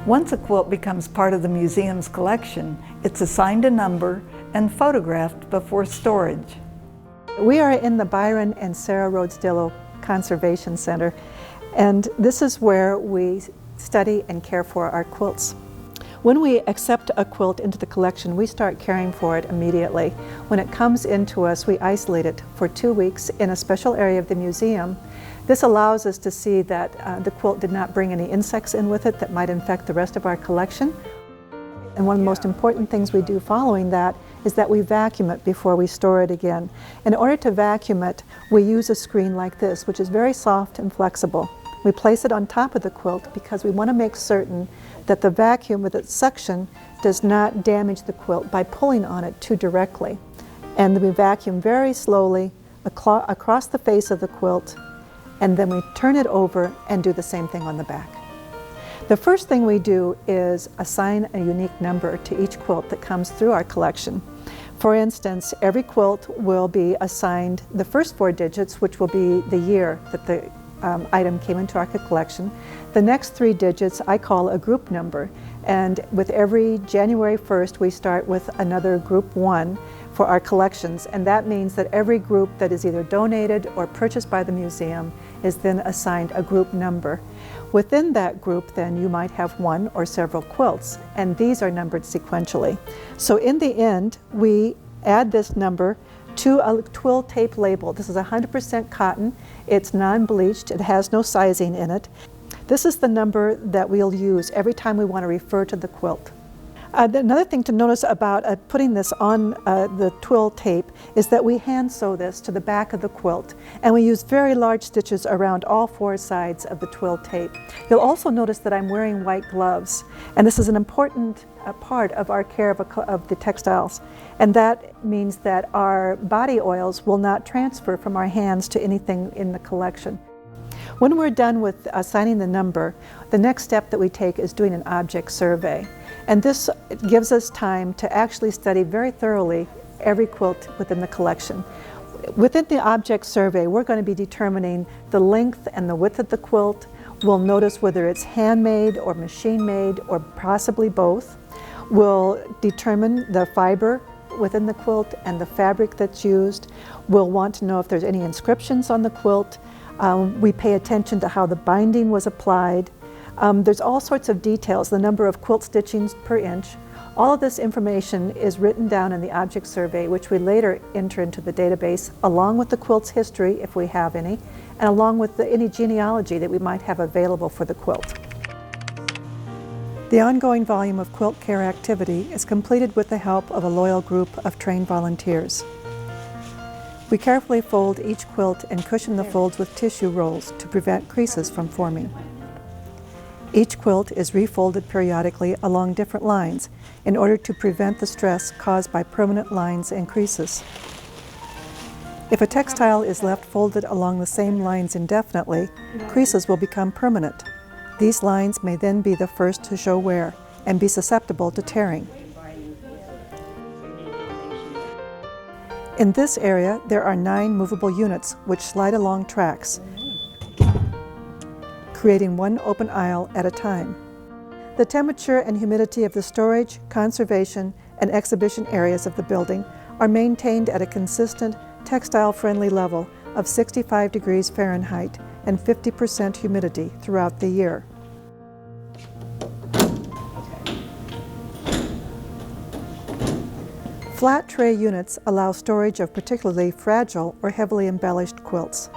Once a quilt becomes part of the museum's collection, it's assigned a number and photographed before storage. We are in the Byron and Sarah Rhodes Dillo Conservation Center, and this is where we study and care for our quilts. When we accept a quilt into the collection, we start caring for it immediately. When it comes into us, we isolate it for 2 weeks in a special area of the museum. This allows us to see that the quilt did not bring any insects in with it that might infect the rest of our collection. And one of the most important things we do following that is that we vacuum it before we store it again. In order to vacuum it, we use a screen like this, which is very soft and flexible. We place it on top of the quilt because we want to make certain that the vacuum with its suction does not damage the quilt by pulling on it too directly. And we vacuum very slowly across the face of the quilt, and then we turn it over and do the same thing on the back. The first thing we do is assign a unique number to each quilt that comes through our collection. For instance, every quilt will be assigned the first 4 digits, which will be the year that the item came into our collection. The next 3 digits I call a group number, and with every January 1st we start with another group 1 for our collections, and that means that every group that is either donated or purchased by the museum is then assigned a group number. Within that group then you might have 1 or several quilts, and these are numbered sequentially. So in the end we add this number to a twill tape label. This is 100% cotton, it's non-bleached, it has no sizing in it. This is the number that we'll use every time we want to refer to the quilt. Another thing to notice about putting this on the twill tape is that we hand sew this to the back of the quilt, and we use very large stitches around all 4 sides of the twill tape. You'll also notice that I'm wearing white gloves, and this is an important part of our care of the textiles, and that means that our body oils will not transfer from our hands to anything in the collection. When we're done with assigning the number, the next step that we take is doing an object survey. And this gives us time to actually study very thoroughly every quilt within the collection. Within the object survey, we're going to be determining the length and the width of the quilt. We'll notice whether it's handmade or machine-made or possibly both. We'll determine the fiber within the quilt and the fabric that's used. We'll want to know if there's any inscriptions on the quilt. We pay attention to how the binding was applied. There's all sorts of details, the number of quilt stitchings per inch. All of this information is written down in the object survey, which we later enter into the database, along with the quilt's history, if we have any, and along with any genealogy that we might have available for the quilt. The ongoing volume of quilt care activity is completed with the help of a loyal group of trained volunteers. We carefully fold each quilt and cushion the folds with tissue rolls to prevent creases from forming. Each quilt is refolded periodically along different lines in order to prevent the stress caused by permanent lines and creases. If a textile is left folded along the same lines indefinitely, creases will become permanent. These lines may then be the first to show wear and be susceptible to tearing. In this area, there are 9 movable units which slide along tracks, creating one open aisle at a time. The temperature and humidity of the storage, conservation, and exhibition areas of the building are maintained at a consistent, textile-friendly level of 65 degrees Fahrenheit and 50% humidity throughout the year. Flat tray units allow storage of particularly fragile or heavily embellished quilts.